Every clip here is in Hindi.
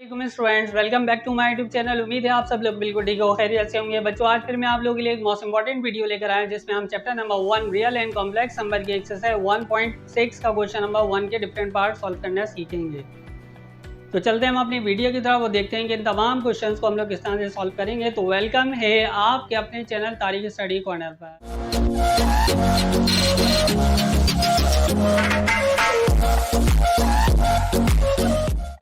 Students, welcome back to my YouTube channel. उम्मीद है आप सब लोग बिल्कुल ठीक हो, खैरियत से होंगे। बच्चों, आज फिर मैं आप लोगों के लिए एक मोस्ट इंपॉर्टेंट वीडियो लेकर आया जिसमें हम chapter number 1 real and complex number की एक्सरसाइज 1.6 का क्वेश्चन नंबर 1 के डिफरेंट पार्ट सॉल्व करना सीखेंगे। तो चलते हैं हम अपनी वीडियो की तरफ और देखते हैं कि इन तमाम क्वेश्चन को हम लोग किस तरह से सॉल्व करेंगे। तो वेलकम है आपके अपने चैनल तारीख स्टडी कॉर्नर पर।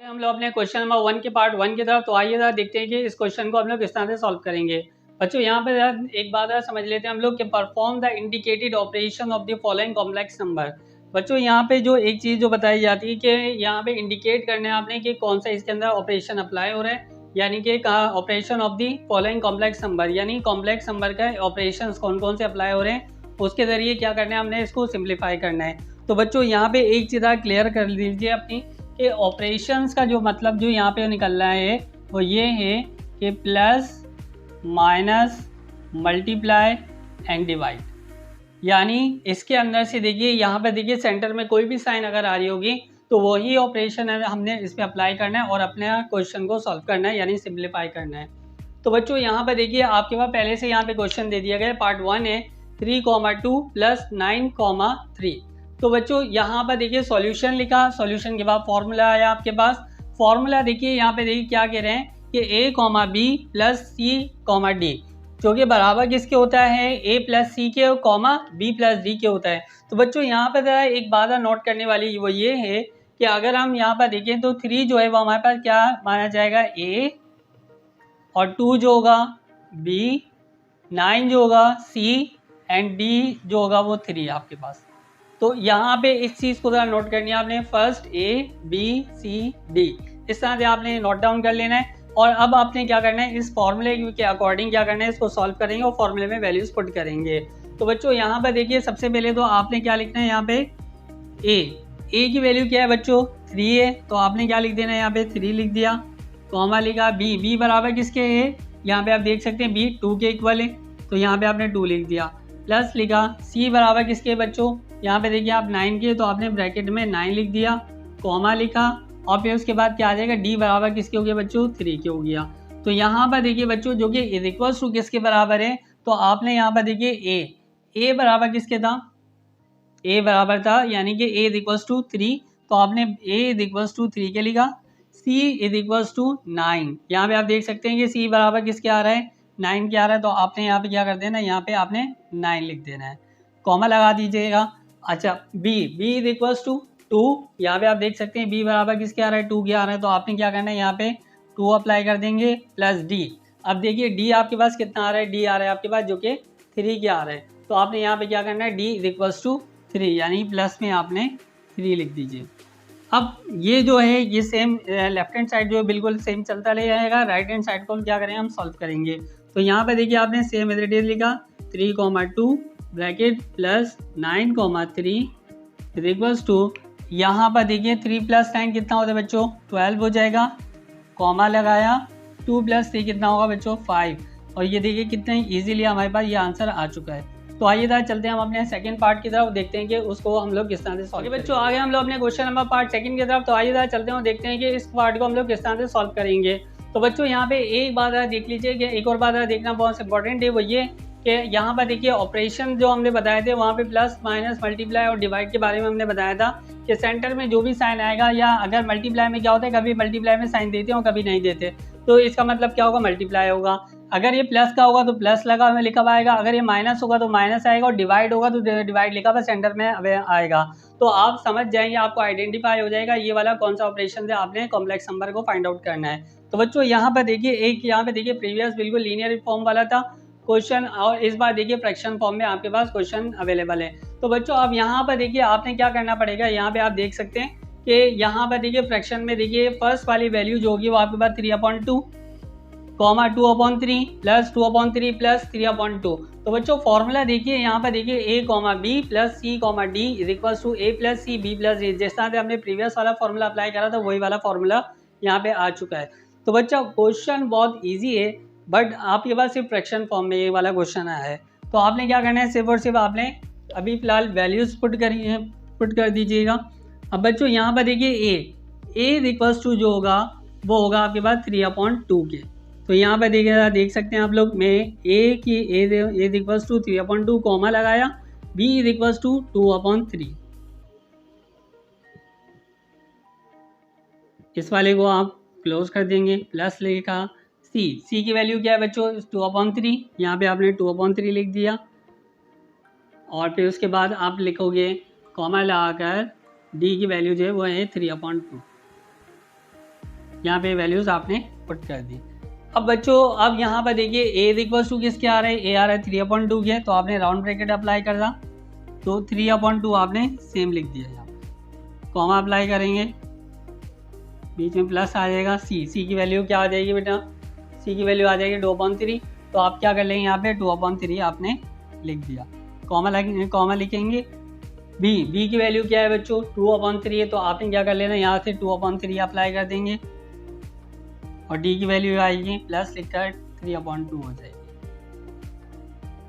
हम लोग अपने क्वेश्चन नंबर 1 के पार्ट 1 की तरफ, तो आइए जरा देखते हैं कि इस क्वेश्चन को हम लोग किस तरह से सॉल्व करेंगे। बच्चों, यहाँ पर एक बात समझ लेते हैं हम लोग कि perform the indicated operation of the following complex number. बच्चों, यहाँ पे जो एक चीज़ जो बताई जाती है कि यहाँ पे इंडिकेट करना है आपने कि कौन सा इसके अंदर ऑपरेशन अप्लाई हो रहा है, यानी कि operation of the following complex number, यानी कॉम्प्लेक्स नंबर का ऑपरेशन कौन कौन से अप्लाई हो रहे हैं, उसके ज़रिए क्या करना है, हमने इसको सिंप्लीफाई करना है। तो बच्चों, यहाँ पे एक चीज़ क्लियर कर लीजिए अपनी कि ऑपरेशंस का जो मतलब जो यहाँ पे निकल रहा है वो ये है कि plus minus multiply and divide, यानी इसके अंदर से देखिए यहाँ पे देखिए सेंटर में कोई भी साइन अगर आ रही होगी तो वही ऑपरेशन है हमने इस पर अप्लाई करना है और अपने क्वेश्चन को सॉल्व करना है, यानी सिंप्लीफाई करना है। तो बच्चों, यहाँ पर देखिए आपके पास पहले से यहाँ पे क्वेश्चन दे दिया गया है। पार्ट 1 है 3,2 प्लस 9,3। तो बच्चों, यहाँ पर देखिए सॉल्यूशन लिखा, सॉल्यूशन के बाद फॉर्मूला आया आपके पास। फॉर्मूला देखिए यहाँ पे देखिए क्या कह रहे हैं कि a, b plus c, d, जो कि बराबर किसके होता है, a प्लस सी के, b प्लस d के होता है। तो बच्चों, यहाँ पर जरा एक बात नोट करने वाली वो ये है कि अगर हम यहाँ पर देखें तो 3 जो है वो हमारे पास क्या माना जाएगा, a, और 2 जो होगा b, 9 जो होगा c, एंड d जो होगा वो 3 आपके पास। तो यहाँ पे इस चीज़ को ज़रा नोट करनी है आपने, first a, b, c, d, इस तरह से आपने नोट डाउन कर लेना है। और अब आपने क्या करना है, इस फॉर्मूले के अकॉर्डिंग क्या करना है, इसको सॉल्व करेंगे और फॉर्मूले में वैल्यूज पुट करेंगे। तो बच्चों, यहाँ पर देखिए सबसे पहले तो आपने क्या लिखना है, यहाँ पे a की वैल्यू क्या है बच्चों, 3 है, तो आपने क्या लिख देना है, यहाँ पे 3 लिख दिया, कॉमा लिखा, b बराबर किसके है, यहाँ पे आप देख सकते हैं b 2 के इक्वल है, तो यहाँ पे आपने 2 लिख दिया, प्लस लिखा, c बराबर किसके बच्चों, यहाँ पे देखिए आप 9 के, तो आपने ब्रैकेट में 9 लिख दिया, कॉमा लिखा, और फिर उसके बाद क्या आ जाएगा, d बराबर किसके हो गया बच्चों, 3 के हो गया। तो यहाँ पर देखिए बच्चों जो कि इज इक्वल्स टू किसके बराबर है, तो आपने यहाँ पर देखिए a बराबर किसके था, a बराबर था यानी कि a इज इक्वल्स टू 3, तो आपने a इज इक्वल्स टू 3 के लिखा, c इज इक्वल्स टू 9, यहाँ पे आप देख सकते हैं कि c बराबर किसके आ रहा है, 9 के आ रहा है, तो आपने यहाँ पे क्या कर देना, यहाँ पे आपने 9 लिख देना है, कॉमा लगा दीजिएगा। अच्छा, b इज इक्वल्स टू 2, यहाँ पे आप देख सकते हैं b बराबर किसके आ रहा है, 2 के आ रहा है, तो आपने क्या करना है, यहाँ पे 2 अप्लाई कर देंगे, प्लस d। अब देखिए d आपके पास कितना आ रहा है, d आ रहा है आपके पास जो कि 3 के आ रहा है, तो आपने यहाँ पे क्या करना है, d इज इक्वल्स टू 3, यानी प्लस में आपने 3 लिख दीजिए। अब ये जो है ये सेम लेफ्ट हैंड साइड जो है बिल्कुल सेम चलता ले जाएगा, राइट हैंड साइड को क्या करें हम सॉल्व करेंगे। तो यहाँ पे देखिए आपने सेम एज इट इज लिखा, 3,2 bracket plus 9,3 is equals to, यहाँ पर देखिए 3 प्लस 9 कितना होता है बच्चों, 12 हो जाएगा, कॉमा लगाया, 2 प्लस 3 कितना होगा बच्चों, 5, और ये देखिए कितने इजीली हमारे पास ये आंसर आ चुका है। तो आइए जरा चलते हैं हम अपने सेकंड पार्ट की तरफ, देखते हैं कि उसको हम लोग किस तरह से सॉल्व बच्चों आगे हम लोग अपने क्वेश्चन नंबर पार्ट सेकंड की तरफ। तो आइए जरा चलते हैं और देखते हैं कि इस पार्ट को हम लोग किस तरह से सॉल्व करेंगे। तो बच्चों, यहाँ पे एक बात देख लीजिए कि एक और बात देखना बहुत इंपॉर्टेंट है, वो ये कि यहाँ पर देखिए ऑपरेशन जो हमने बताए थे वहाँ पे प्लस माइनस मल्टीप्लाई और डिवाइड के बारे में हमने बताया था कि सेंटर में जो भी साइन आएगा, या अगर मल्टीप्लाई में क्या होता है, कभी मल्टीप्लाई में साइन देते हैं और कभी नहीं देते, तो इसका मतलब क्या होगा, मल्टीप्लाई होगा। अगर ये प्लस का होगा तो प्लस लगा में लिखा हुआ आएगा, अगर ये माइनस होगा तो माइनस आएगा, और डिवाइड होगा तो डिवाइड लिखा हुआ सेंटर में आएगा। तो आप समझ जाएंगे, आपको आइडेंटिफाई हो जाएगा ये वाला कौन सा ऑपरेशन है, आपने कॉम्प्लेक्स नंबर को फाइंड आउट करना है। तो बच्चों, यहाँ पर देखिए एक यहाँ पे देखिए प्रीवियस बिल्कुल लीनियर फॉर्म वाला था क्वेश्चन, और इस बार देखिए फ्रैक्शन फॉर्म में आपके पास क्वेश्चन अवेलेबल है। तो बच्चों, अब यहाँ पर देखिए आपने क्या करना पड़ेगा, यहाँ पे आप देख सकते हैं कि यहाँ पर देखिए फ्रैक्शन में देखिए फर्स्ट वाली वैल्यू जो होगी वो आपके पास 3/2, 2/3 प्लस 2/3 प्लस 3/2। तो बच्चों फॉर्मूला देखिए यहाँ पर देखिए a, b plus c, d is equals to a plus c, b plus d, जिस तरह से हमने प्रीवियस वाला फॉर्मूला अप्लाई करा था वही वाला फॉर्मूला यहाँ पे आ चुका है। तो बच्चा क्वेश्चन बहुत ईजी है, बट आपके पास सिर्फ फ्रैक्शन फॉर्म में ये वाला क्वेश्चन आया है। तो आपने क्या करना है, सिर्फ और सिर्फ आपने अभी फिलहाल वैल्यूज पुट कर दीजिएगा। अब बच्चों यहाँ पर देखिए a इज इक्वल्स टू जो होगा वो होगा आपके पास 3/2 के। तो यहाँ पर देख सकते हैं आप लोग, मैं ए की ए इक्वल्स टू 3/2 कॉमा लगाया, बी इज इक्वल्स टू 2/3। इस वाले को आप क्लोज कर देंगे, प्लस लिखा सी की वैल्यू क्या है बच्चों 2/3, यहाँ पे आपने 2/3 लिख दिया, और फिर उसके बाद आप लिखोगे कॉमा लगाकर डी की वैल्यू जो है वो है 3/2। यहाँ पे वैल्यूज़ आपने पुट कर दी। अब बच्चों अब यहाँ पर देखिए ए इक्वल्स टू किसके आ रहा है, ए आ रहा है 3/2 के, तो आपने राउंड ब्रैकेट अप्लाई कर दा, तो 3/2 आपने सेम लिख दिया, यहाँ कॉमा अप्लाई करेंगे, बीच में प्लस आ जाएगा, सी की वैल्यू क्या आ जाएगी बेटा, सी की वैल्यू आ जाएगी 2/3, तो आप क्या कर लेंगे यहाँ पे 2/3 आपने लिख दिया, कॉमा लिखेंगे। बी की वैल्यू क्या है बच्चों 2/3 है, तो आपने क्या कर लेना यहाँ से 2/3 अप्लाई कर देंगे, और डी की वैल्यू आएगी प्लस लिखकर 3/2 हो जाएगी।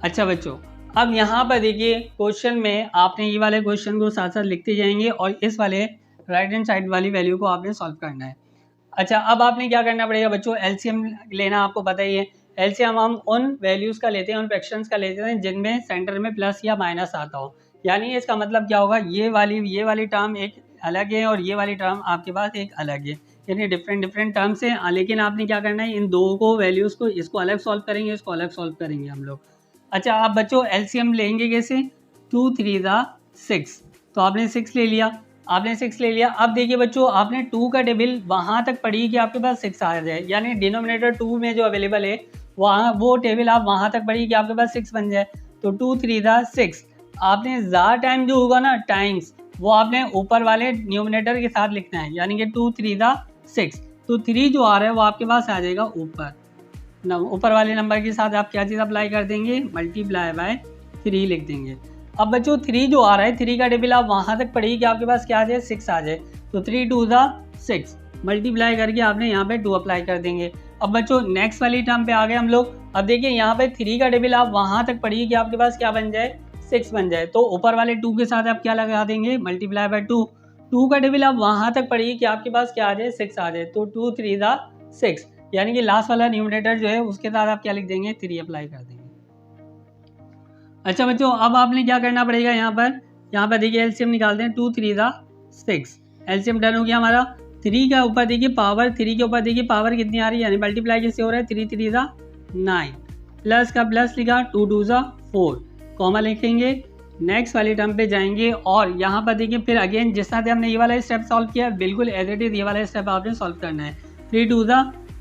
अच्छा बच्चों अब यहाँ पर देखिए क्वेश्चन में आपने ये वाले क्वेश्चन को साथ साथ लिखते जाएंगे और इस वाले राइट हैंड साइड वाली वैल्यू को आपने सॉल्व करना है। अच्छा अब आपने क्या करना पड़ेगा बच्चों, एलसीएम लेना आपको पता ही है। एलसीएम हम उन वैल्यूज़ का लेते हैं, उन फ्रैक्शंस का लेते हैं जिनमें सेंटर में प्लस या माइनस आता हो। यानी इसका मतलब क्या होगा, ये वाली टर्म एक अलग है और ये वाली टर्म आपके पास एक अलग है, यानी डिफरेंट टर्म्स हैं। लेकिन आपने क्या करना है, इन दो को वैल्यूज़ को, इसको अलग सॉल्व करेंगे, इसको अलग सॉल्व करेंगे हम लोग। अच्छा आप बच्चों एलसीएम लेंगे कैसे, 2 3 6, तो आपने 6 ले लिया, अब देखिए बच्चों आपने 2 का टेबल वहाँ तक पढ़ी कि आपके पास 6 आ जाए, यानी डिनोमिनेटर 2 में जो अवेलेबल है वहाँ वो टेबल आप वहाँ तक पढ़ी कि आपके पास 6 बन जाए। तो 2 3 6, आपने ज़्यादा टाइम जो होगा ना टाइम्स, वो आपने ऊपर वाले न्यूमिनेटर के साथ लिखना है, यानी कि 2 3 6, तो 3 जो आ रहा है वो आपके पास आ जाएगा ऊपर वाले नंबर के साथ आप क्या चीज़ अप्लाई कर देंगे, मल्टीप्लाई बाय 3 लिख देंगे। अब बच्चों 3 जो आ रहा है, 3 का टेबल आप वहाँ तक पढ़िए कि आपके पास क्या आ जाए 6 आ जाए, तो 3 2 6 मल्टीप्लाई करके आपने यहाँ पे 2 अप्लाई कर देंगे। अब बच्चों नेक्स्ट वाली टर्म पे आ गए हम लोग। अब देखिए यहाँ पे 3 का टेबल आप वहाँ तक पढ़िए कि आपके पास क्या बन जाए 6 बन जाए, तो ऊपर वाले 2 के साथ आप क्या लगा देंगे, मल्टीप्लाई बाय 2 का टेबल आप वहाँ तक पढ़िए कि आपके पास क्या आ जाए 6 आ जाए, तो 2 3 6, यानी कि लास्ट वाला न्यूमरेटर जो है उसके साथ आप क्या लिख देंगे 3 अप्लाई कर देंगे। अच्छा बच्चों अब आपने क्या करना पड़ेगा, यहाँ पर देखिए एलसीएम निकालते हैं, 2 3 6, एलसीएम डन हो गया हमारा। 3 का ऊपर देखिए पावर, 3 के ऊपर देखिए पावर कितनी आ रही है, यानी मल्टीप्लाई कैसे हो रहा है, 3 3 9, प्लस का प्लस लिखा, 2 2 4, कॉमा लिखेंगे, नेक्स्ट वाली टर्म पे जाएंगे और यहाँ पर देखिए फिर अगेन जिस तरह से हमने ये वाला स्टेप सॉल्व किया बिल्कुल एज इट इज ये वाला स्टेप आपने सॉल्व करना है। 3 2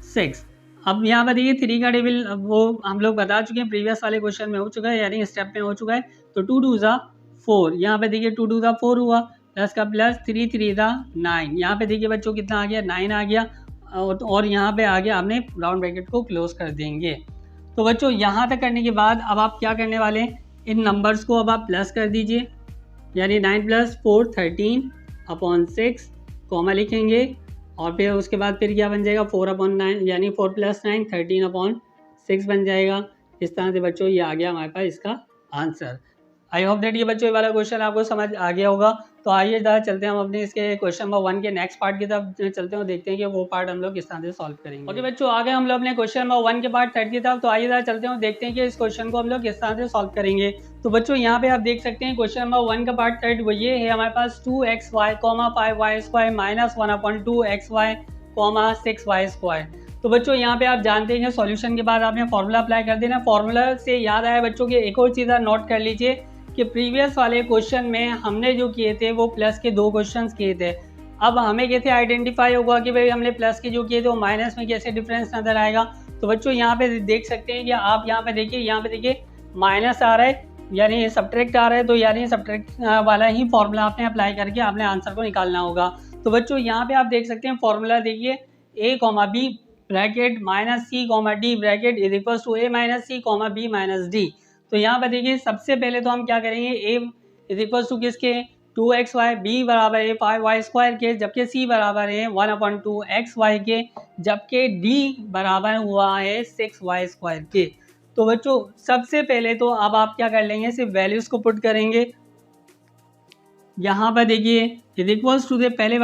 6, अब यहाँ पर देखिए 3 का टेबल वो हम लोग बता चुके हैं, प्रीवियस वाले क्वेश्चन में हो चुका है, यानी स्टेप में हो चुका है। तो 2 2 4, यहाँ पे देखिए 2 2 4 हुआ, प्लस का प्लस 3 3 9, यहाँ पे देखिए बच्चों कितना आ गया 9 आ गया, और यहाँ पे आ गया, आपने राउंड ब्रैकेट को क्लोज कर देंगे। तो बच्चों यहाँ तक करने के बाद अब आप क्या करने वाले हैं, इन नंबर्स को अब आप प्लस कर दीजिए, यानी 9 + 4 13/6, कॉमा लिखेंगे, और फिर उसके बाद फिर क्या बन जाएगा 4/9, यानी 4 + 9 13/6 बन जाएगा। इस तरह से बच्चों ये आ गया हमारे पास इसका आंसर। आई होप दैट ये बच्चों ये वाला क्वेश्चन आपको समझ आ गया होगा। तो आइए ज़्यादा चलते हैं हम अपने इसके क्वेश्चन नंबर 1 के नेक्स्ट पार्ट की तरफ चलते हैं और देखते हैं कि वो पार्ट हम लोग किस तरह से सॉल्व करेंगे। ओके बच्चों आ गए हम लोग अपने क्वेश्चन नंबर 1 के पार्ट 3 की तरफ। तो आइए ज़्यादा चलते हैं और देखते हैं कि इस क्वेश्चन को हम लोग किस तरह से सॉल्व करेंगे। तो बच्चों यहाँ पे आप देख सकते हैं क्वेश्चन नंबर 1 का पार्ट 3 वो ये है हमारे पास 2xy, 5y² - 1/2xy, 6y²। तो बच्चों यहाँ पे आप जानते हैं सॉल्यूशन के बाद आपने फॉर्मूला अप्लाई कर देना। फॉर्मूला से याद आया बच्चों की एक और चीज़ नोट कर लीजिए कि प्रीवियस वाले क्वेश्चन में हमने जो किए थे वो प्लस के 2 क्वेश्चंस किए थे। अब हमें कैसे आइडेंटिफाई होगा कि भाई हमने प्लस के जो किए थे वो माइनस में कैसे डिफरेंस नज़र आएगा। तो बच्चों यहाँ पे देख सकते हैं कि आप यहाँ पे देखिए माइनस आ रहा है, यानी सब्ट्रैक्ट आ रहा है, तो यानी सब्ट्रैक्ट वाला ही फॉर्मूला आपने अप्लाई करके आपने आंसर को निकालना होगा। तो बच्चों यहाँ पे आप देख सकते हैं फॉर्मूला देखिए a, b (-c, d) a - c, b - d। तो यहाँ पर देखिए सबसे पहले तो हम क्या करेंगे, a किसके 2xy, b बराबर है 5y² के, जबकि c बराबर है 1/2xy के, जबकि d बराबर हुआ है 6y² के। तो बच्चों सबसे पहले तो अब आप क्या कर लेंगे, सिर्फ वैल्यूज़ को पुट करेंगे, यहाँ पर देखिए इज इक्वल्स टू द पहले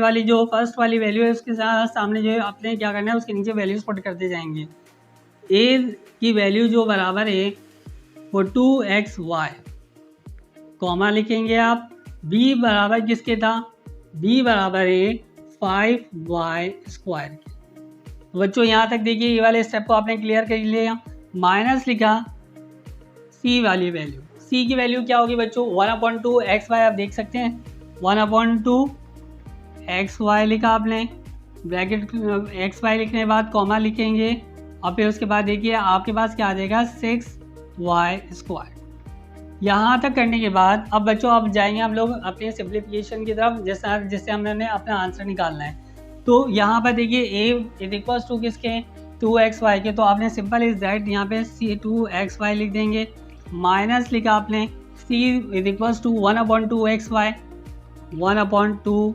वाली जो फर्स्ट वाली वैल्यू है उसके साथ सामने जो है आपने क्या करना है उसके नीचे वैल्यूज पुट करते जाएंगे। ए की वैल्यू जो बराबर है वो 2xy, कॉमा लिखेंगे आप। बी बराबर किसके था, बी बराबर है 5y स्क्वायर के। बच्चों यहाँ तक देखिए ये वाले स्टेप को आपने क्लियर कर लिया। माइनस लिखा सी वाली वैल्यू, सी की वैल्यू क्या होगी बच्चों 1/2 xy, आप देख सकते हैं 1/2 xy लिखा आपने, ब्रैकेट xy लिखने के बाद कॉमा लिखेंगे और फिर उसके बाद देखिए आपके पास क्या आ जाएगा 6y स्क्वायर। यहाँ तक करने के बाद अब बच्चों अब जाएंगे हम लोग अपने सिंप्लीफिकेशन की तरफ, जिससे हमने अपना आंसर निकालना है। तो यहाँ पर देखिए a इज इक्वल टू किसके 2xy के, तो आपने सिंपल इज दैट यहाँ पे 2xy लिख देंगे। माइनस लिखा आपने c is equal to 1/2 xy, 1/2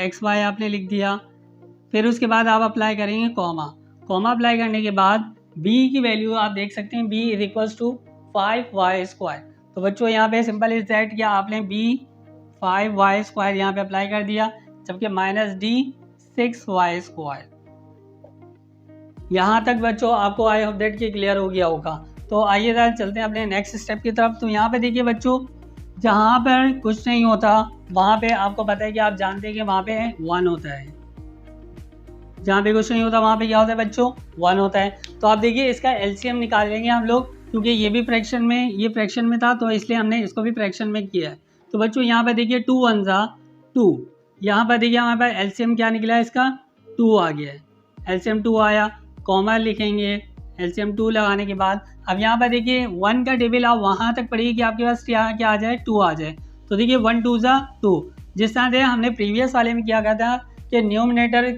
xy आपने लिख दिया। फिर उसके बाद आप अप्लाई करेंगे कॉमा, कॉमा अप्लाई करने के बाद b की वैल्यू आप देख सकते हैं b is equal to 5y square. तो बच्चों यहाँ पे सिंपल इज दैट किया आपने b 5y स्क्वायर यहाँ पे अप्लाई कर दिया, जबकि माइनस d 6y स्क्वायर। यहाँ तक बच्चों आपको आई होप दैट कि क्लियर हो गया होगा। तो आइए जरा चलते हैं अपने नेक्स्ट स्टेप की तरफ। तो यहाँ पे देखिए बच्चों जहाँ पर कुछ नहीं होता वहाँ पे आपको पता है कि आप जानते हैं कि वहाँ पे 1 होता है, जहाँ पे कुछ नहीं होता वहाँ पे क्या होता है बच्चों 1 होता है। तो आप देखिए इसका एलसीएम निकाल लेंगे हम लोग, क्योंकि ये भी फ्रैक्शन में, ये फ्रैक्शन में था तो इसलिए हमने इसको भी फ्रैक्शन में किया है। तो बच्चों यहाँ पर देखिए 2 1 जा 2, यहाँ पर देखिए हमारे पास एलसीएम क्या निकला है इसका 2 आ गया है, एलसीएम 2 आया, कॉमा लिखेंगे एलसीएम 2 लगाने के बाद अब यहाँ पर देखिए 1 का टेबल आप वहाँ तक पढ़िए कि आपके पास क्या आ जाए 2 आ जाए। तो देखिए 1 2 जा 2, जिस तरह से हमने प्रीवियस वाले में किया गया था कि न्यूमिनेटर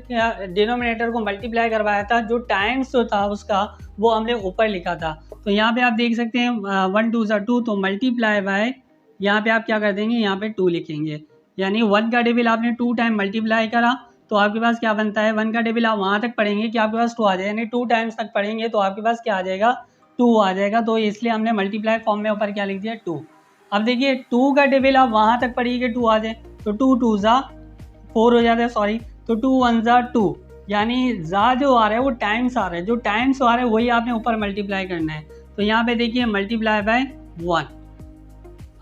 डिनोमिनेटर को मल्टीप्लाई करवाया था, जो टाइम्स जो था उसका वो हमने ऊपर लिखा था। तो यहाँ पे आप देख सकते हैं 1 2 जा 2, तो मल्टीप्लाई बाय यहाँ पे आप क्या कर देंगे यहाँ पे 2 लिखेंगे, यानी 1 का टेबल आपने 2 टाइम मल्टीप्लाई करा तो आपके पास क्या बनता है 1 का टेबल आप वहाँ तक पढ़ेंगे कि आपके पास 2 आ जाए, यानी 2 टाइम्स तक पढ़ेंगे तो आपके पास क्या आ जाएगा 2 आ जाएगा। तो इसलिए हमने मल्टीप्लाई फॉर्म में ऊपर क्या लिख दिया 2। अब देखिए 2 का टेबल आप वहाँ तक पढ़िए कि 2 आ जाए, तो 2 2 जा 4 हो जाता है, सॉरी, तो 2 1 जा 2, यानी जा जो आ रहा है वो टाइम्स आ रहा है, जो टाइम्स आ रहा है वही आपने ऊपर मल्टीप्लाई करना है। तो यहाँ पे देखिए मल्टीप्लाई बाय 1।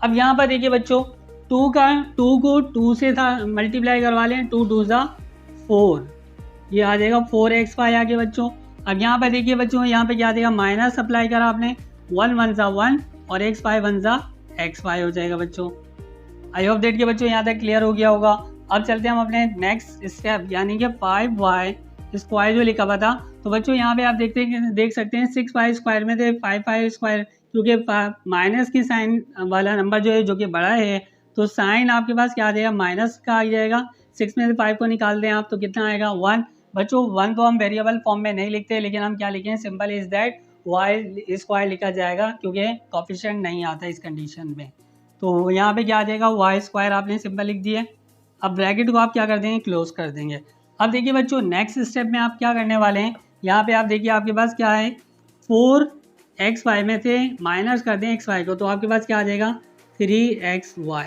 अब यहाँ पर देखिए बच्चों 2 को 2 से था मल्टीप्लाई करवा लें, 2 2 जा 4, ये आ जाएगा 4xy आगे बच्चों। अब यहाँ पर देखिए बच्चों यहाँ पे क्या आ जाएगा माइनस अप्लाई करा आपने, 1 1 जा 1 और xy 1 जा xy हो जाएगा बच्चों। आई होप दैट के बच्चों यहाँ तक क्लियर हो गया होगा। अब चलते हैं हम अपने नेक्स्ट स्टेप, यानी कि 5y स्क्वायर जो लिखा हुआ था। तो बच्चों यहाँ पे आप देख सकते हैं 6y स्क्वायर में थे 5y स्क्वायर, क्योंकि माइनस की साइन वाला नंबर जो है जो कि बड़ा है तो साइन आपके पास क्या आ जाएगा माइनस का आ जाएगा। 6 में से 5 को निकाल दें आप तो कितना आएगा 1। बच्चों 1 को हम वेरिएबल फॉर्म में नहीं लिखते, लेकिन हम क्या लिखें simple is that y square लिखा जाएगा, क्योंकि कोफिशिएंट नहीं आता इस कंडीशन में। तो यहाँ पे क्या आ जाएगा y स्क्वायर आपने सिंपल लिख दिया। अब ब्रैकेट को आप क्या कर देंगे क्लोज कर देंगे। अब देखिए बच्चों नेक्स्ट स्टेप में आप क्या करने वाले हैं, यहाँ पे आप देखिए आपके पास क्या है 4xy में से माइनस कर दें xy को, तो आपके पास क्या आ जाएगा 3xy,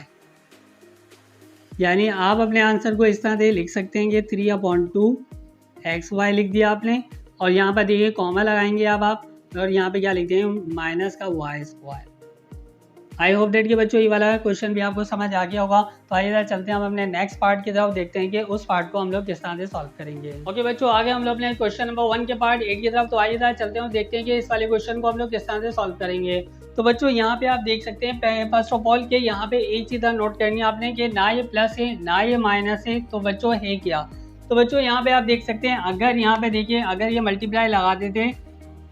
यानी आप अपने आंसर को इस तरह से लिख सकते हैं कि 3/2 xy लिख दिया आपने, और यहाँ पर देखिए कॉमा लगाएंगे आप और यहाँ पे क्या लिखते हैं माइनस का y square. I hope that कि बच्चों ये वाला क्वेश्चन भी आपको समझ आ गया होगा। तो आइए चलते हैं हम अपने नेक्स्ट पार्ट की तरफ, देखते हैं कि उस पार्ट को हम लोग किस तरह से सॉल्व करेंगे। ओके बच्चों आगे हम लोग अपने क्वेश्चन नंबर 1 के पार्ट 8 की तरफ। तो आइए चलते हैं देखते हैं कि इस वाले क्वेश्चन को हम लोग किस तरह से सॉल्व करेंगे। तो बच्चों यहाँ पे आप देख सकते हैं फर्स्ट ऑफ ऑल कि यहाँ पे एक चीज़ नोट करनी है आपने कि ना ये प्लस है ना ये माइनस है, तो बच्चों है क्या। तो बच्चों यहाँ पे आप देख सकते हैं अगर यहाँ पे देखिए अगर ये मल्टीप्लाई लगा देते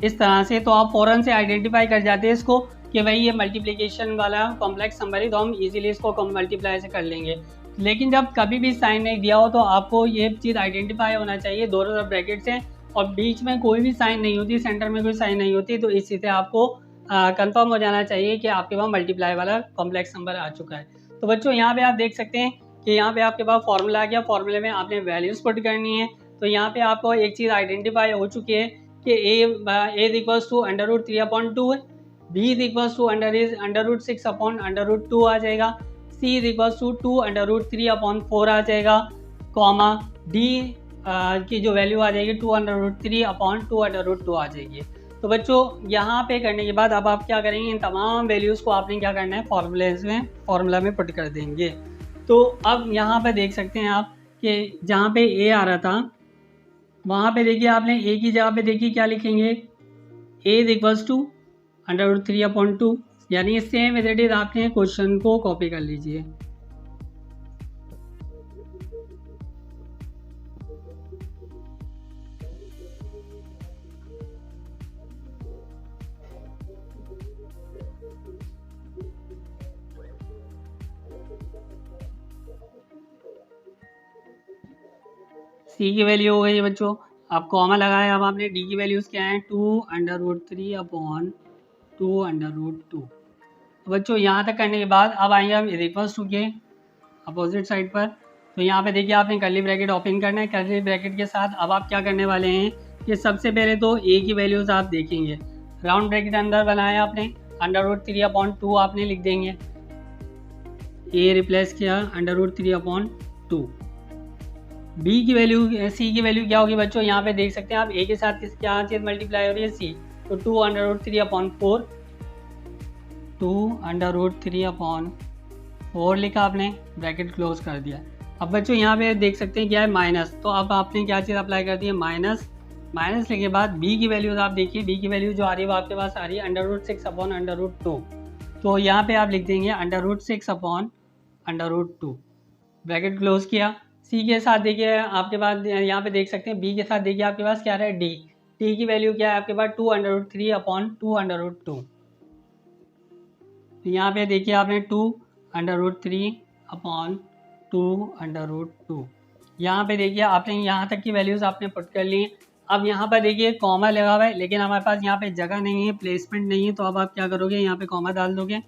इस तरह से तो आप फ़ौरन से आइडेंटिफाई कर जाते हैं इसको कि भाई ये मल्टीप्लिकेशन वाला कॉम्प्लेक्स नंबर है, तो हम इजीली इसको मल्टीप्लाई से कर लेंगे। लेकिन जब कभी भी साइन नहीं दिया हो तो आपको ये चीज़ आइडेंटिफाई होना चाहिए दोनों तरफ ब्रैकेट से, और बीच में कोई भी साइन नहीं होती, सेंटर में कोई साइन नहीं होती, तो इसी से आपको कंफर्म हो जाना चाहिए कि आपके पास मल्टीप्लाई वाला कॉम्प्लेक्स नंबर आ चुका है। तो बच्चों यहाँ पे आप देख सकते हैं कि यहाँ पे आपके पास फॉर्मूला आ गया, फॉर्मूले में आपने वैल्यूज पुट करनी है। तो यहाँ पे आपको एक चीज़ आइडेंटिफाई हो चुकी है कि a इज इक्वल्स टू √3/2 है, b इज इक्वल्स टू √6/√2 आ जाएगा, सी इज इक्वल टू 2√3/4 आ जाएगा, कॉमा डी की जो वैल्यू आ जाएगी 2√3/2√2 आ जाएगी। तो बच्चों यहाँ पे करने के बाद अब आप क्या करेंगे, इन तमाम वैल्यूज़ को आपने क्या करना है, फार्मूला में पुट कर देंगे। तो अब यहाँ पे देख सकते हैं आप कि जहाँ पे ए आ रहा था वहाँ पे देखिए आपने ए की जगह पे देखिए क्या लिखेंगे, ए इज इक्वल्स टू √3/2, यानी सेम एज इट इज आपने क्वेश्चन को कॉपी कर लीजिए। सी की वैल्यू हो गई है बच्चों, अब कॉमा लगाया, अब आपने डी की वैल्यूज़ क्या है, 2√3/2√2। तो बच्चों यहाँ तक करने के बाद अब आएंगे हम इक्वल्स टू के अपोजिट साइड पर। तो यहाँ पे देखिए आपने कर्ली ब्रैकेट ओपन करना है, कर्ली ब्रैकेट के साथ अब आप क्या करने वाले हैं कि सबसे पहले तो ए की वैल्यूज़ आप देखेंगे, राउंड ब्रैकेट अंदर बनाया आपने, √3/2 आपने लिख देंगे, ए रिप्लेस किया √3/2। बी की वैल्यू, सी की वैल्यू क्या होगी बच्चों, यहाँ पे देख सकते हैं आप ए के साथ क्या चीज़ मल्टीप्लाई हो रही है, सी, तो 2√3/4, 2√3/4 लिखा आपने, ब्रैकेट क्लोज कर दिया। अब बच्चों यहाँ पे देख सकते हैं क्या है, माइनस, तो अब आपने क्या चीज़ अप्लाई कर दी है, माइनस। माइनस लिखने के बाद बी की वैल्यूज आप देखिए, बी की वैल्यू जो आ रही है वो आपके पास आ रही है √6/√2, तो यहाँ पे आप लिख देंगे √6/√2, ब्रैकेट क्लोज किया। सी के साथ देखिए आपके पास यहाँ पे देख सकते हैं, बी के साथ देखिए आपके पास क्या है, डी, डी की वैल्यू क्या है आपके पास 2√3/2√2। तो यहाँ पे देखिए आपने 2√3/2√2, यहाँ पे देखिए आपने यहाँ तक की वैल्यूज़ आपने पुट कर ली। अब यहाँ पर देखिए कॉमा लगा हुआ है, लेकिन हमारे पास यहाँ पे जगह नहीं है, प्लेसमेंट नहीं है, तो अब आप क्या करोगे, यहाँ पे कॉमा डाल दोगे,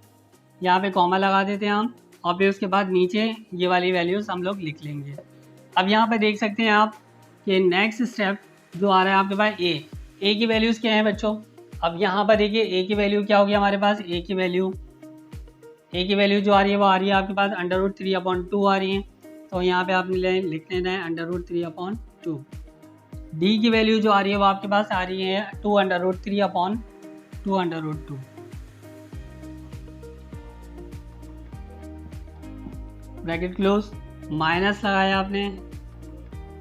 यहाँ पे कॉमा लगा देते हैं हम, और फिर उसके बाद नीचे ये वाली वैल्यूज़ हम लोग लिख लेंगे। अब यहाँ पे देख सकते हैं आप कि नेक्स्ट स्टेप जो आ रहा है आपके पास, ए की वैल्यूज़ क्या है बच्चों। अब यहाँ पर देखिए ए की वैल्यू क्या होगी हमारे पास, ए की वैल्यू जो आ रही है वो आ रही है आपके पास √3/2 आ रही है, तो यहाँ पे आपने लिख लेना है √3/2। डी की वैल्यू जो आ रही है वो आपके पास आ रही है 2√3/2। ब्रैकेट क्लोज, माइनस लगाया आपने,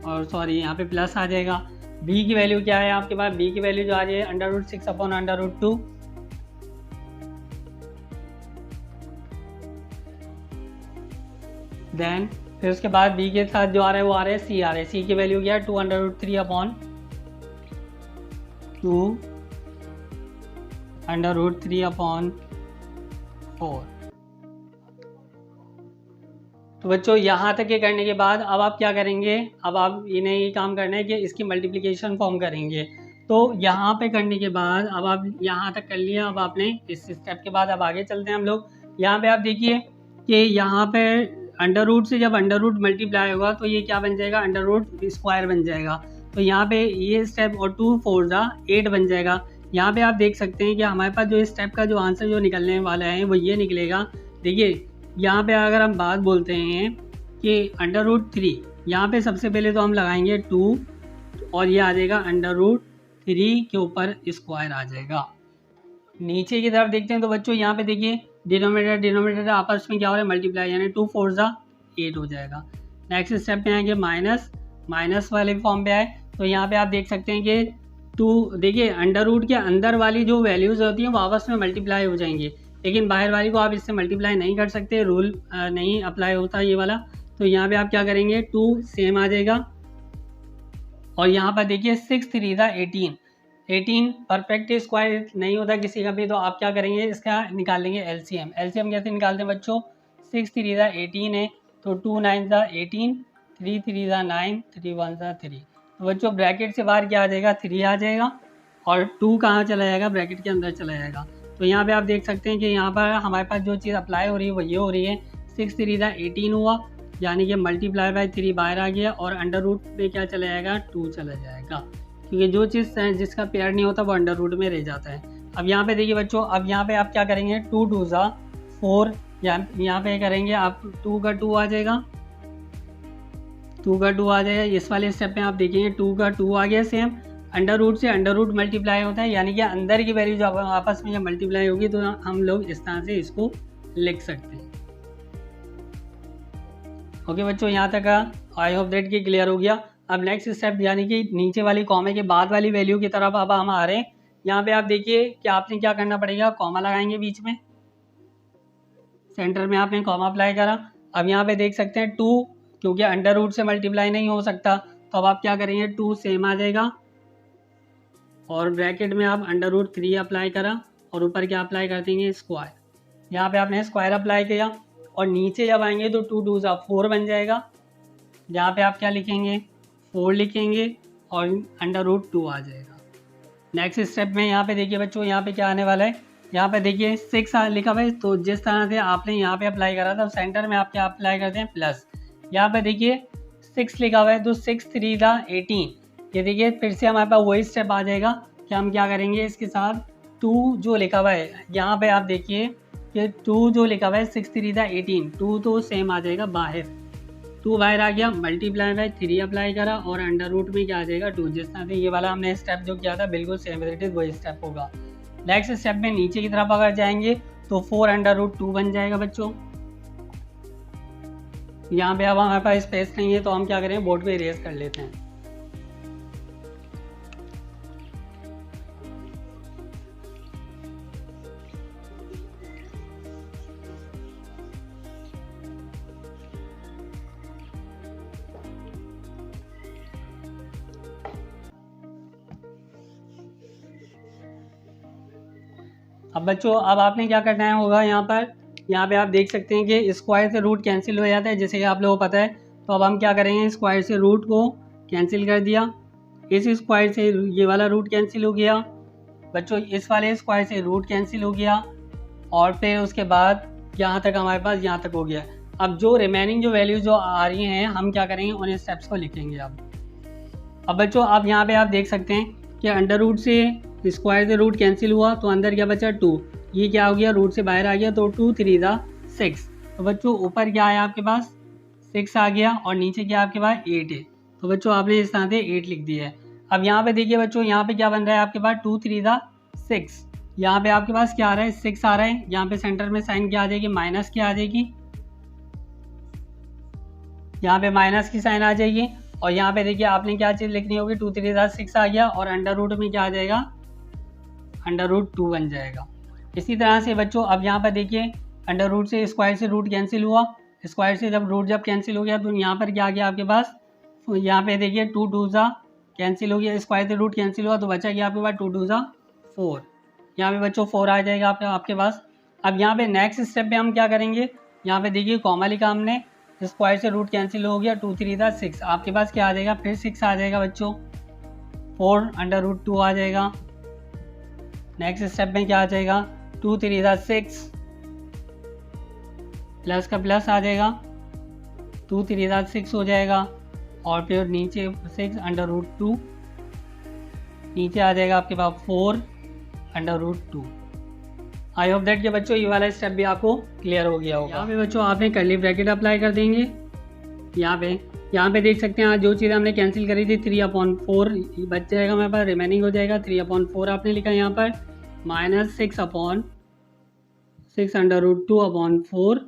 और सॉरी यहाँ पे प्लस आ जाएगा। बी की वैल्यू क्या है आपके पास, बी की वैल्यू जो आ रही है √6/√2, देन फिर उसके बाद बी के साथ जो आ रहा है वो आ रहा है सी, सी की वैल्यू क्या है 2√3/4। तो बच्चों यहाँ तक ये करने के बाद अब आप क्या करेंगे, अब आप इन्हें ये काम करना है कि इसकी मल्टीप्लिकेशन फॉर्म करेंगे। तो यहाँ पे करने के बाद अब आप यहाँ तक कर लिया, अब आपने इस स्टेप के बाद अब आगे चलते हैं हम लोग। यहाँ पे आप देखिए कि यहाँ पे अंडर रूट से जब अंडर रूट मल्टीप्लाई होगा तो ये क्या बन जाएगा, अंडर रूट स्क्वायर बन जाएगा। तो यहाँ पे ये स्टेप और 2 4 8 बन जाएगा। यहाँ पे आप देख सकते हैं कि हमारे पास जो इस स्टेप का जो आंसर जो निकलने वाला है वो ये निकलेगा। देखिए यहाँ पे अगर हम बात बोलते हैं कि √3, यहाँ पे सबसे पहले तो हम लगाएंगे 2 और ये आ जाएगा √3 के ऊपर स्क्वायर आ जाएगा। नीचे की तरफ देखते हैं तो बच्चों यहाँ पे देखिए डिनोमिनेटर आपस में क्या हो रहा है, मल्टीप्लाई, यानी 2 4 8 हो जाएगा। नेक्स्ट स्टेप पे आएंगे माइनस वाले फॉर्म पे आए तो यहाँ पे आप देख सकते हैं कि 2, देखिए अंडर रूट के अंदर वाली जो वैल्यूज़ होती हैं वो आपस में मल्टीप्लाई हो जाएंगी, लेकिन बाहर वाली को आप इससे मल्टीप्लाई नहीं कर सकते, रूल नहीं अप्लाई होता ये वाला। तो यहाँ पे आप क्या करेंगे, 2 सेम आ जाएगा, और यहाँ पर देखिए 6 3 18 परफेक्ट स्क्वायर नहीं होता किसी का भी, तो आप क्या करेंगे, इसका निकाल लेंगे एलसीएम। एलसीएम कैसे निकालते हैं बच्चों, 6 3 18 है, तो 2 9 18, 3 3 9, 3 1 3। तो बच्चों ब्रैकेट से बाहर क्या आ जाएगा, 3 आ जाएगा, और 2 कहाँ चला जाएगा, ब्रैकेट के अंदर चला जाएगा। तो यहाँ पे आप देख सकते हैं कि यहाँ पर हमारे पास जो चीज़ अप्लाई हो रही है वो ये हो रही है, 6 3 18 हुआ, यानी कि मल्टीप्लाई बाय 3 बाहर आ गया, और अंडर रूट पे क्या चला जाएगा, 2 चला जाएगा, क्योंकि जो चीज़ जिसका पेयर नहीं होता वो अंडर रूट में रह जाता है। अब यहाँ पे देखिए बच्चों, अब यहाँ पे आप क्या करेंगे, 2 2 4 यहाँ पे करेंगे आप 2 का 2 आ जाएगा, 2 का 2 आ जाएगा। इस वाले स्टेप में आप देखेंगे 2 का 2 आ गया सेम। अंडर रूट से अंडर रूट मल्टीप्लाई होता है, यानी कि अंदर की वैल्यू जब आपस में जब मल्टीप्लाई होगी तो हम लोग इस तरह से इसको लिख सकते हैं। ओके बच्चों, यहाँ तक आई होप दैट कि क्लियर हो गया। अब नेक्स्ट स्टेप यानी कि नीचे वाली कॉमे के बाद वाली वैल्यू की तरफ अब हम आ रहे हैं। यहाँ पे आप देखिए कि आपने क्या करना पड़ेगा, कॉमा लगाएंगे बीच में, सेंटर में आपने कॉमा अप्लाई करा। अब यहाँ पे देख सकते हैं 2, क्योंकि अंडर रूट से मल्टीप्लाई नहीं हो सकता, तो अब आप क्या करेंगे 2 सेम आ जाएगा और ब्रैकेट में आप अंडर रूट 3 अप्लाई करा और ऊपर क्या अप्लाई कर देंगे, स्क्वायर। यहाँ पे आपने स्क्वायर अप्लाई किया और नीचे जब आएंगे तो 2 2 4 बन जाएगा। यहाँ पे आप क्या लिखेंगे, 4 लिखेंगे और अंडर रूट 2 आ जाएगा। नेक्स्ट स्टेप में यहाँ पे देखिए बच्चों, यहाँ पे क्या आने वाला है, यहाँ पे देखिए 6 लिखा हुआ है, तो जिस तरह से आपने यहाँ पे अप्लाई करा था सेंटर में आप क्या अप्लाई करते हैं, प्लस। यहाँ पे देखिए 6 लिखा हुआ है, तो 6 3 18। ये देखिए फिर से हमारे पास वही स्टेप आ जाएगा कि हम क्या करेंगे, इसके साथ 2 जो लिखा हुआ है, यहाँ पे आप देखिए कि 2 जो लिखा हुआ है 6 3 18, 2 तो सेम आ जाएगा बाहर, 2 बाहर आ गया, मल्टीप्लाई बाय 3 अप्लाई करा और अंडर रूट में क्या आ जाएगा 2। जिस तरह से ये वाला हमने स्टेप जो किया था बिल्कुल सेम इट इज वही स्टेप होगा। नेक्स्ट स्टेप में नीचे की तरफ अगर जाएंगे तो 4 अंडर रूट 2 बन जाएगा बच्चों। यहाँ पे अब हमारे पास स्पेस नहीं है तो हम क्या करें, बोर्ड पे इरेज कर लेते हैं। अब बच्चों अब आपने क्या करना है होगा, यहाँ पे आप देख सकते हैं कि स्क्वायर से रूट कैंसिल हो जाता है, जैसे कि आप लोगों को पता है। तो अब हम क्या करेंगे, स्क्वायर से रूट को कैंसिल कर दिया, इस स्क्वायर से ये वाला रूट कैंसिल हो गया बच्चों, इस वाले स्क्वायर से रूट कैंसिल हो गया और फिर उसके बाद यहाँ तक हमारे पास यहाँ तक हो गया। अब जो रिमेनिंग जो वैल्यू जो आ रही हैं हम क्या करेंगे, उन स्टेप्स को लिखेंगे। अब बच्चों अब यहाँ पे आप देख सकते हैं कि अंडर रूट से स्क्वायर से रूट कैंसिल हुआ तो अंदर क्या बचा 2, ये क्या हो गया, रूट से बाहर आ गया, तो 2 3 6। तो बच्चों ऊपर क्या है आपके पास 6 आ गया और नीचे क्या आपके पास 8 है, तो बच्चों आपने इस तरह से 8 लिख दिया है। अब यहाँ पे देखिए बच्चों, यहाँ पे क्या बन रहा है आपके पास 2 3 6, यहाँ पे आपके पास क्या आ रहा है 6 आ रहा है। यहाँ पे सेंटर में साइन क्या आ जाएगी, माइनस क्या आ जाएगी, यहाँ पे माइनस की साइन आ जाएगी। और यहाँ पे देखिए आपने क्या चीज़ लिखनी होगी, 2 3 6 आ गया और अंडर रूट में क्या आ जाएगा, अंडर रूट 2 बन जाएगा। इसी तरह से बच्चों अब यहाँ पर देखिए अंडर रूट से स्क्वायर से रूट कैंसिल हुआ, स्क्वायर से जब रूट कैंसिल हो गया तो यहाँ पर क्या आ गया आपके पास, तो यहाँ पे देखिए 2 2 कैंसिल हो गया, स्क्वायर से रूट कैंसिल हुआ तो बचा गया आपके पास 2 2 4। यहाँ पे बच्चों 4 आ जाएगा आपके पास। अब यहाँ पे नेक्स्ट स्टेप पे हम क्या करेंगे, यहाँ पे देखिए कॉमा लिखा हमने, स्क्वायर से रूट कैंसिल हो गया, 2 3 6, आपके पास क्या आ जाएगा, फिर 6 आ जाएगा बच्चों, 4 अंडर रूट 2 आ जाएगा। नेक्स्ट स्टेप में क्या आ जाएगा, 2 3 6, प्लस का प्लस आ जाएगा, 2 3 6 हो जाएगा और फिर नीचे 6 अंडर रूट 2, नीचे आ जाएगा आपके पास 4 under root 2। I hope that कि बच्चों ये वाला स्टेप भी आपको क्लियर हो गया होगा। यहाँ पे बच्चों आपने कर्ली ब्रैकेट अप्लाई कर देंगे। यहाँ पे देख सकते हैं जो चीज़ हमने कैंसिल करी थी 3/4 बच जाएगा हमारे पास, रिमेनिंग हो जाएगा 3/4 आपने लिखा यहाँ पर, माइनस 6/6 अंडर रूट 2/4,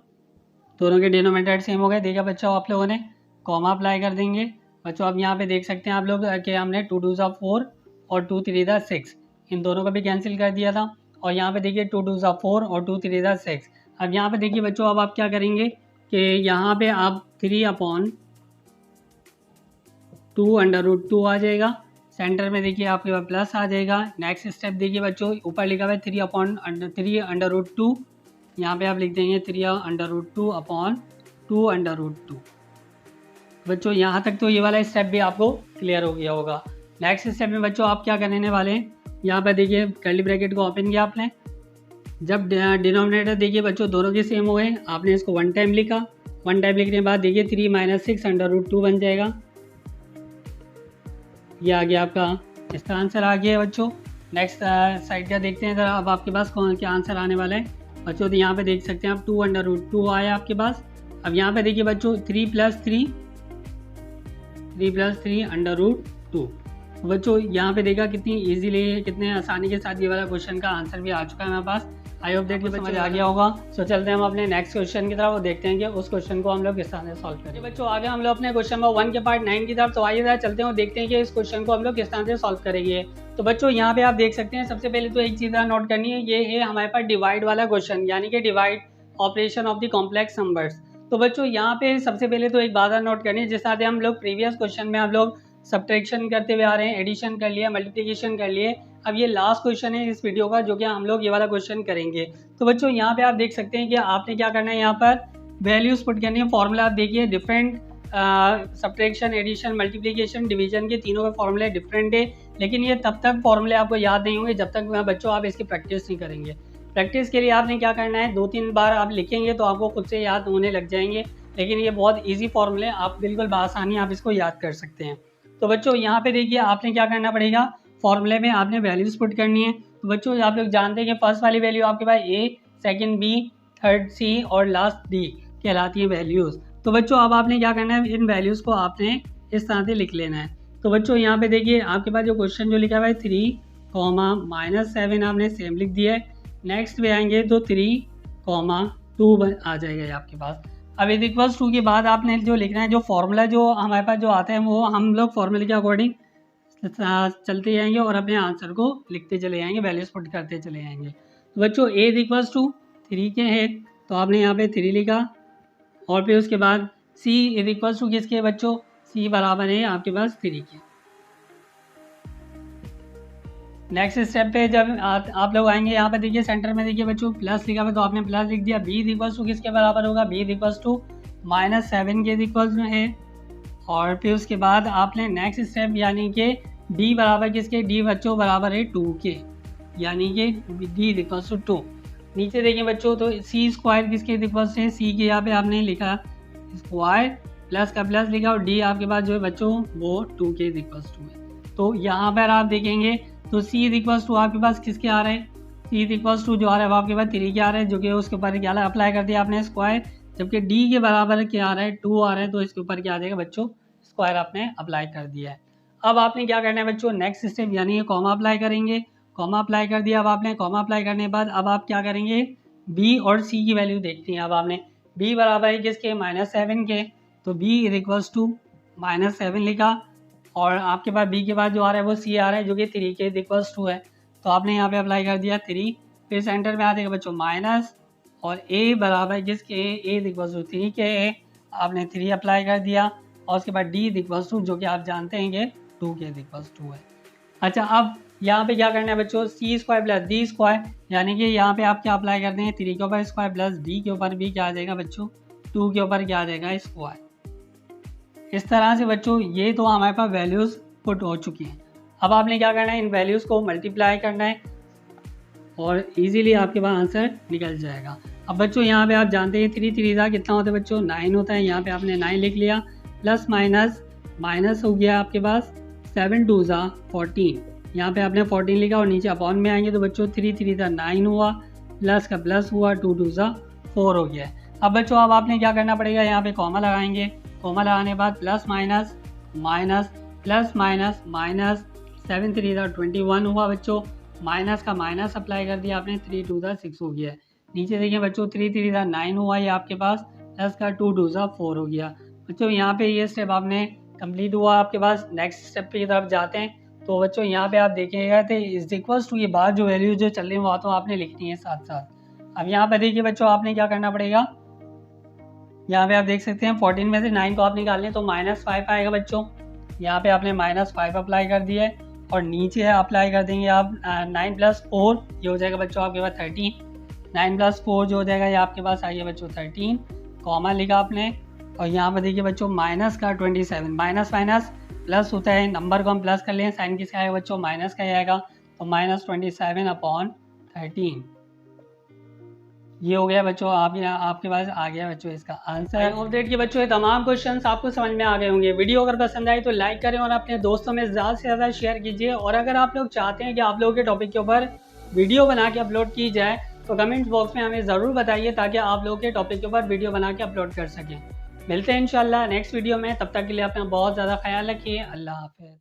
दोनों के डिनोमिनेटर सेम हो गए। देखा बच्चों आप लोगों ने, कॉमा अप्लाई कर देंगे बच्चों। अब यहाँ पे देख सकते हैं आप लोग कि हमने 2 2 4 और 2 3 6 इन दोनों को भी कैंसिल कर दिया था। और यहाँ पे देखिए 2 2 4 और 2 3 6। अब यहाँ पे देखिए बच्चों अब आप क्या करेंगे कि यहाँ पे आप 3/2 अंडर रूट 2 आ जाएगा, सेंटर में देखिए आपके पास प्लस आ जाएगा। नेक्स्ट स्टेप देखिए बच्चों, ऊपर लिखा हुआ है 3 अंडर रूट 2, यहाँ पे आप लिख देंगे 3 अंडर रूट 2/2 अंडर रूट 2। बच्चों यहाँ तक तो ये वाला स्टेप भी आपको क्लियर हो गया होगा। नेक्स्ट स्टेप में बच्चों आप क्या करने वाले हैं, यहाँ पर देखिए कर्ली ब्रैकेट को ओपन किया आपने, जब डिनोमिनेटर देखिए बच्चों दोनों के सेम हो गए, आपने इसको 1 टाइम लिखा, 1 टाइम लिखने के बाद देखिए 3 - 6 अंडर रूट 2 बन जाएगा। ये आ गया आपका, इसका आंसर आ गया है बच्चों। नेक्स्ट साइड का देखते हैं ज़रा, अब आपके पास कौन क्या आंसर आने वाला है। बच्चों तो यहाँ पे देख सकते हैं आप 2√2 आया आपके पास। अब यहाँ पे देखिए बच्चों 3 + 3 √2। बच्चों यहाँ पे देखा कितनी इजीली, कितने आसानी के साथ ये वाला क्वेश्चन का आंसर भी आ चुका है मेरे पास। आई होप दैट समझ आ गया होगा। तो चलते हैं हम अपने नेक्स्ट क्वेश्चन की तरफ और देखते हैं कि उस क्वेश्चन को हम लोग किस तरह से सॉल्व करेंगे। बच्चों आगे हम लोग अपने क्वेश्चन नंबर 1 के पार्ट 9 की तरफ। तो आइए चलते हैं और देखते हैं कि इस क्वेश्चन को हम लोग किस तरह से सॉल्व करेंगे। तो बच्चों यहाँ पे आप देख सकते हैं, सबसे पहले तो एक चीज़ नोट करनी है, ये है हमारे पास डिवाइड वाला क्वेश्चन, यानी कि divide operation of the complex numbers. तो बच्चों यहाँ पे सबसे पहले तो एक बात नोट करनी है, जिस तरह से हम लोग प्रीवियस क्वेश्चन में हम लोग सब्ट्रैक्शन करते हुए आ रहे हैं, एडिशन कर लिया, मल्टीप्लिकेशन कर लिए। अब ये लास्ट क्वेश्चन है इस वीडियो का, जो कि हम लोग ये वाला क्वेश्चन करेंगे। तो बच्चों यहाँ पे आप देख सकते हैं कि आपने क्या करना है, यहाँ पर वैल्यूज पुट करनी है। फॉर्मूला आप देखिए different, subtraction, addition, multiplication, division के तीनों के फॉर्मूले डिफरेंट है, लेकिन ये तब तक फॉर्मूले आपको याद नहीं होंगे जब तक बच्चों आप इसकी प्रैक्टिस नहीं करेंगे। प्रैक्टिस के लिए आपने क्या करना है, 2-3 बार आप लिखेंगे तो आपको खुद से याद होने लग जाएंगे। लेकिन ये बहुत ईजी फॉर्मूले, आप बिल्कुल बआसानी आप इसको याद कर सकते हैं। तो बच्चों यहाँ पे देखिए आपने क्या करना पड़ेगा, फॉर्मूले में आपने वैल्यूज पुट करनी है। तो बच्चों आप लोग जानते हैं कि फर्स्ट वाली वैल्यू आपके पास ए, सेकंड बी, थर्ड सी और लास्ट डी कहलाती है वैल्यूज़। तो बच्चों अब आपने क्या करना है, इन वैल्यूज़ को आपने इस तरह से लिख लेना है। तो बच्चों यहाँ पे देखिए आपके पास जो क्वेश्चन जो लिखा हुआ है 3, -7 आपने सेम लिख दिया है। नेक्स्ट पे आएंगे तो 3, 2 आ जाएगा आपके पास। अब इज इक्वल्स टू के बाद आपने जो लिखना है, जो फॉर्मूला जो हमारे पास जो आता है वो हम लोग फॉर्मूले के अकॉर्डिंग चलते जाएंगे और अपने आंसर को लिखते चले जाएंगे, वैल्यूज पुट करते चले जाएंगे। तो बच्चों ए इज इक्वल्स टू 3 के है, तो आपने यहाँ पे 3 लिखा। और फिर उसके बाद सी इज इक्वल्स टू किसके बच्चों, सी बराबर है आपके पास 3 के। नेक्स्ट स्टेप पे जब आप लोग आएंगे, यहाँ पे देखिए सेंटर में देखिए बच्चों प्लस लिखा हुआ है, तो आपने प्लस लिख दिया। बी इज इक्वल्स टू किसके बराबर होगा, बी इज इक्वल्स टू -7 के इक्वल्स में है। और फिर उसके बाद आपने नेक्स्ट स्टेप यानी कि डी बराबर किसके, डी बच्चों बराबर है 2 के, यानी कि डी इज इक्वल्स टू 2। नीचे देखिए बच्चों तो सी स्क्वायर किसके इक्वल्स है, सी के यहाँ पे आपने लिखा स्क्वायर, प्लस का प्लस लिखा, और डी आपके पास जो है बच्चों वो 2 के इक्वल्स टू है। तो यहाँ पर आप देखेंगे तो सी इज इक्वल्स टू आपके पास किसके आ रहे हैं, सी इज इक्वल्स टू जो आ रहा है वो आपके पास 3 के आ रहे हैं, जो कि उसके ऊपर क्या अप्लाई कर दिया आपने स्क्वायर। जबकि डी के बराबर क्या आ रहा है, 2 आ रहा है, तो इसके ऊपर क्या आ जाएगा बच्चों, स्क्वायर आपने अप्लाई कर दिया है। अब आपने क्या करना है बच्चों, नेक्स्ट स्टेप यानी कि कॉमा अप्लाई करेंगे। कॉमा अप्लाई कर दिया। अब आपने कॉमा अप्लाई करने के बाद अब आप क्या करेंगे, बी और सी की वैल्यू देखती हैं। अब आपने बी बराबर है किसके, -7 के, तो बी इज इक्वल्स टू -7 लिखा। और आपके पास बी के बाद जो आ रहा है वो सी आ रहा है, जो कि 3 के इक्वल्स टू है, तो आपने यहाँ पे अप्लाई कर दिया 3। फिर सेंटर में आ जाएगा बच्चों माइनस, और ए बराबर जिसके ए इज इक्वल्स टू 3 के है, आपने 3 अप्लाई कर दिया। और उसके बाद डी इज इक्वल्स टू, जो कि आप जानते हैं कि 2 के इक्वल्स टू है। अच्छा अब यहाँ पे क्या करना है बच्चों, सी स्क्वायर प्लस डी स्क्वायर, यानी कि यहाँ पे आप क्या अप्लाई करते हैं, 3 के ऊपर स्क्वायर प्लस डी के ऊपर भी क्या आ जाएगा बच्चों, 2 के ऊपर क्या आ जाएगा स्क्वायर। इस तरह से बच्चों ये तो हमारे पास वैल्यूज़ पुट हो चुकी हैं। अब आपने क्या करना है, इन वैल्यूज़ को मल्टीप्लाई करना है और इजीली आपके पास आंसर निकल जाएगा। अब बच्चों यहाँ पे आप जानते हैं 3 3 कितना होता है बच्चों, 9 होता है। यहाँ पे आपने 9 लिख लिया, प्लस माइनस माइनस हो गया आपके पास 7 2 14। यहाँ पे आपने 14 लिखा और नीचे अपॉन में आएंगे तो बच्चों 3 3 9 हुआ, प्लस का प्लस हुआ, 2 2 4 हो गया। अब बच्चों अब आपने क्या करना पड़ेगा, यहाँ पे कॉमा लगाएंगे। कॉमा लगाने के बाद plus minus minus plus minus minus, 7 3 21 हुआ बच्चों, माइनस का माइनस अप्लाई कर दिया आपने, 3 2 6 हो गया। नीचे देखिए बच्चों 3 3 9 हुआ ये आपके पास, प्लस का 2 2 4 हो गया। बच्चों यहाँ पे ये स्टेप आपने कंप्लीट हुआ आपके पास। नेक्स्ट स्टेप की तरफ जाते हैं। तो बच्चों यहाँ पे आप देखिएगा तो इज इक्वल्स टू ये बात जो वैल्यू जो चल रही है वो तो आपने लिखनी है साथ साथ। अब यहाँ पे देखिए बच्चों आपने क्या करना पड़ेगा, यहाँ पे आप देख सकते हैं 14 में से 9 को आप निकाल लें तो -5 आएगा बच्चों। यहाँ पे आपने -5 अप्लाई कर दिया है और नीचे अप्लाई कर देंगे आप 9 + 4, ये हो जाएगा बच्चों आपके पास 13। 9 + 4 जो हो जाएगा ये आपके पास आ गया बच्चों 13। कॉमा लिखा आपने और यहाँ पर देखिए बच्चों माइनस का 27, माइनस माइनस प्लस होता है, नंबर को हम प्लस कर लें, साइन किसका आएगा बच्चों माइनस का आएगा, तो -27/13 ये हो गया बच्चों। आप यहाँ आपके पास आ गया बच्चों इसका आंसर। होप दैट के बच्चों ये तमाम क्वेश्चंस आपको समझ में आ गए होंगे। वीडियो अगर पसंद आए तो लाइक करें और अपने दोस्तों में ज़्यादा से ज़्यादा शेयर कीजिए। और अगर आप लोग चाहते हैं कि आप लोगों के टॉपिक के ऊपर वीडियो बना के अपलोड की जाए तो कमेंट्स बॉक्स में हमें ज़रूर बताइए ताकि आप लोगों के टॉपिक के ऊपर वीडियो बना के अपलोड कर सकें। मिलते हैं इंशाल्लाह नेक्स्ट वीडियो में, तब तक के लिए अपना बहुत ज़्यादा ख्याल रखिए। अल्लाह हाफ़िज़।